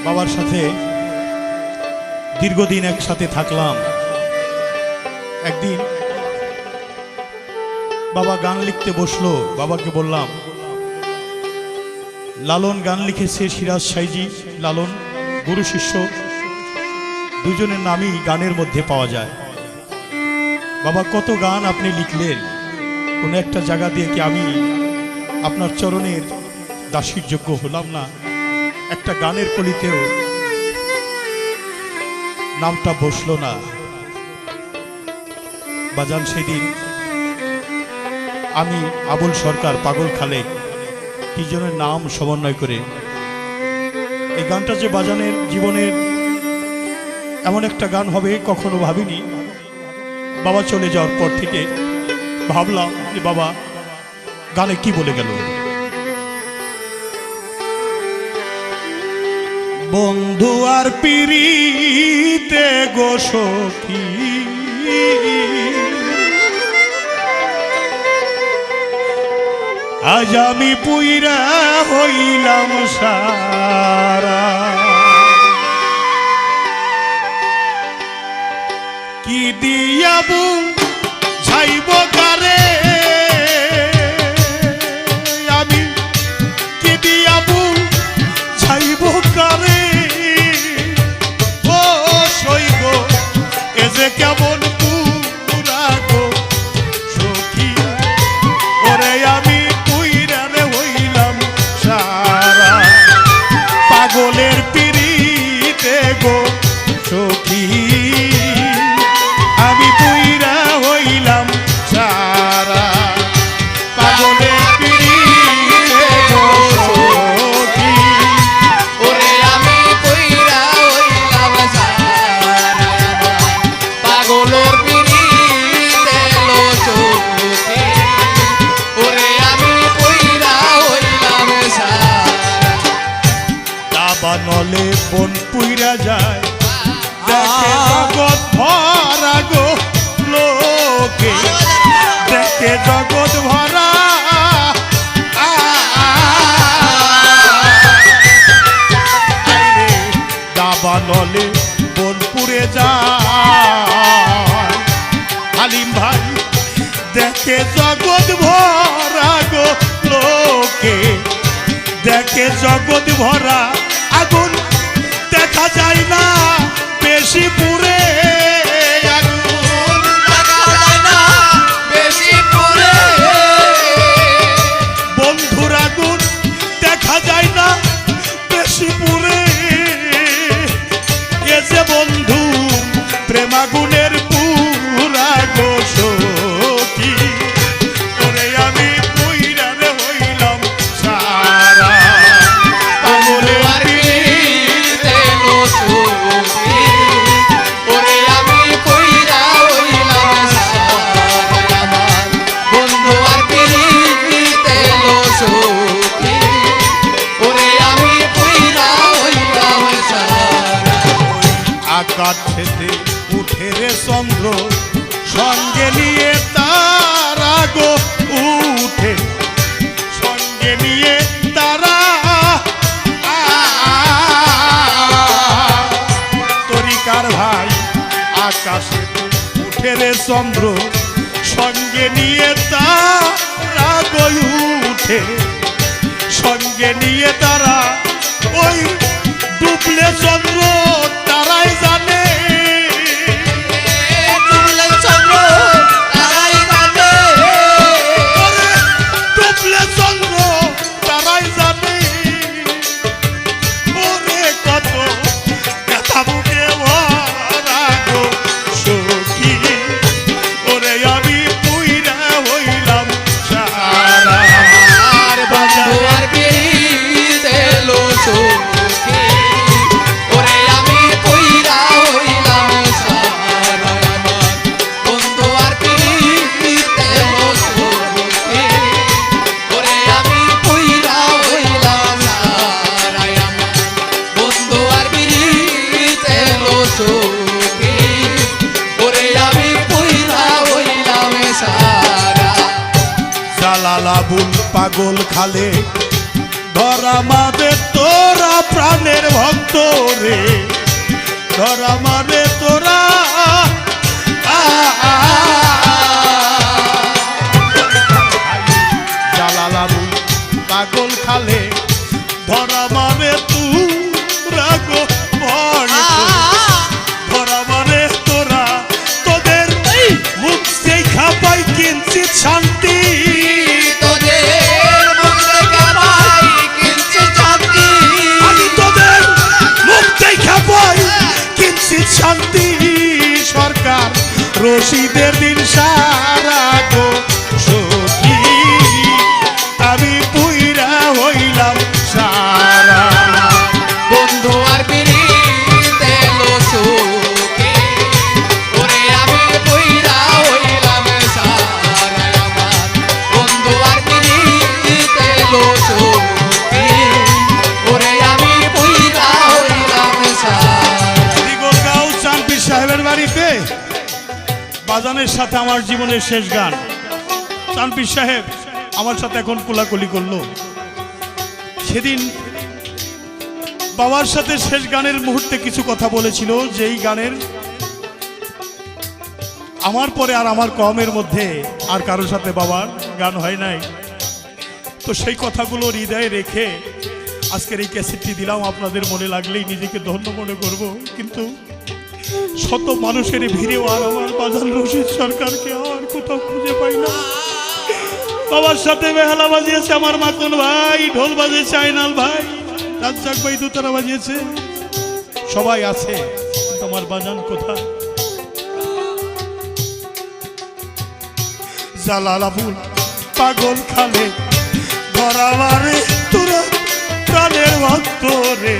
বাবার সাথে দীর্ঘদিন একসাথে থাকলাম। একদিন বাবা গান লিখতে বসলো। বাবাকে বললাম, লালন গান লিখেছে, সিরাজ সাইজি লালন গুরু শিষ্য দুজনের নামই গানের মধ্যে পাওয়া যায়। বাবা, কত গান আপনি লিখলেন, কোন একটা জায়গা দিয়ে কি আমি আপনার চরণের দাসীর যোগ্য হলাম না? একটা গানের কলিতেও নামটা বসলো না। বাজান, সেদিন আমি আবুল সরকার পাগল খালে তিনজনের নাম সমন্বয় করে এই গানটা যে বাজানের জীবনের এমন একটা গান হবে কখনো ভাবিনি। বাবা চলে যাওয়ার পর থেকে ভাবলাম যে বাবা গানে কি বলে গেল। বন্ধু আর পিরিতে গো সখী, আজ আমি পুইরা হইলাম সারা। কি দিয়াবু যাইব কারে, আমি কি দিয়াবু যাইব কারে। ও সইব এ যে কেমন পুরা গো সখী, ওরে আমি পুইরা রে হইলাম সারা। পাগলের পিরিতে গো সখী, আমি পুইরা হইলাম সারা। পাগলের পিরিতে গো সখী, ওরে আমি পুইরা হইলাম সারা। পাগলের পিরিতে লো সখী, ওরে আমি পুইরা হইলাম সারা। দাবা নলে বন পুইরা যায়, দেখে জগৎ ভরা গো লোকে, দেখে জগৎ ভরা। দাবা নলে বন পুড়ে যায়, হালিম ভাই দেখে জগৎ ভরা গো লোকে, দেখে জগৎ ভরা। আগুন দেখা যায় না বেশি পুরে, আগুন দেখা যায় না বেশি পুরে। বন্ধুর আগুন দেখা যায় না বেশি পুরে। এ যে বন্ধু প্রেম আগুনের পুরা গো সখী, ওরে আমি পুইরা রে হইলাম সারা। পাগলের পিরিতে লো সখী, ওরে আমি পুইরা হইলাম সারা। বন্ধু আর পিরিতে লো সখী, ওরে আমি পুইরা হইলাম সারা। আকাশ থেকে উঠে রে চন্দ্র, সঙ্গে নিয়ে তারা গো উঠে, সঙ্গে নিয়ে তারা। তরিকার ভাই, আকাশে উঠে রে চন্দ্র, সঙ্গে নিয়ে তারা গো উঠে, সঙ্গে নিয়ে তারা। ওই ডুবলে চন্দ্র তারাই জানে, ডুবলে চন্দ্র তারাই জানে। ওরে ডুবলে চন্দ্র তারাই জানে। ওরে কত কথা বুকে ভরা গো সখী, ওরে আমি পুইরা হইলাম সারা। আর বন্ধু আর পিরিতে লো সখী, ওরে আমি পুইরা হইলাম সারা। বন্ধু আর পিরিতে লো সখী, ওরে আমি পুইরা হইলাম সারা। বন্ধু আর পিরিতে লো সখী, ওরে আমি পুইরা হইলাম সারা। জালালাবুল পাগল খালে ধরা মাদে তোরা প্রাণের ভক্ত রে ধরা মানে তোরা জালালাবু পাগল খালে ধরা মানে তোরা গো ধরা মানে তোরা তোদের মুখ সেই খাপাই কিঞ্চিত শান্তি তোদের মুখ দেখা পাই কিঞ্চিত শান্তি আমি তোদের মুখ দেখা পাই কিঞ্চিত শান্তি সরকার রশিদের দিন সারা গো সখী আমি পুইরা হইলাম সারা বন্ধু আর পিরিত এলো সুখে ওরে আমি পইরা হইলাম সারা আমার বন্ধু আর পিরিত এলো সুখে ওরে আমি পইরা হইলাম সারা দিগলগাঁও চাঁদপীর সাহেবের বাড়িতে বাজানের সাথে আমার জীবনের শেষ গান। চাঁদপীর সাহেব আমার সাথে এখন কোলাকুলি করলো। সেদিন বাবার সাথে শেষ গানের মুহূর্তে কিছু কথা বলেছিল, যে এই গানের আমার পরে আর আমার কমের মধ্যে আর কারোর সাথে বাবার গান হয় নাই। তো সেই কথাগুলো হৃদয়ে রেখে আজকের এই ক্যাসেটটি দিলাম। আপনাদের মনে লাগলেই নিজেকে ধন্য মনে করব, কিন্তু শত মানুষের ভিড়েও আর আমার বাজান রশিদ সরকারকে আর কোথাও খুঁজে পাই না। বাবার সাথে বেহালা বাজিয়েছে আমার মাখন ভাই, ঢোল বাজিয়েছে আইনাল ভাই, রাজ্জাক ভাই দুতারা বাজিয়েছে, সবাই আছে, কিন্তু আমার বাজান কোথায়? জালালাবুল পাগল খালে ধরা মারে তোরা প্রাণের ভক্ত রে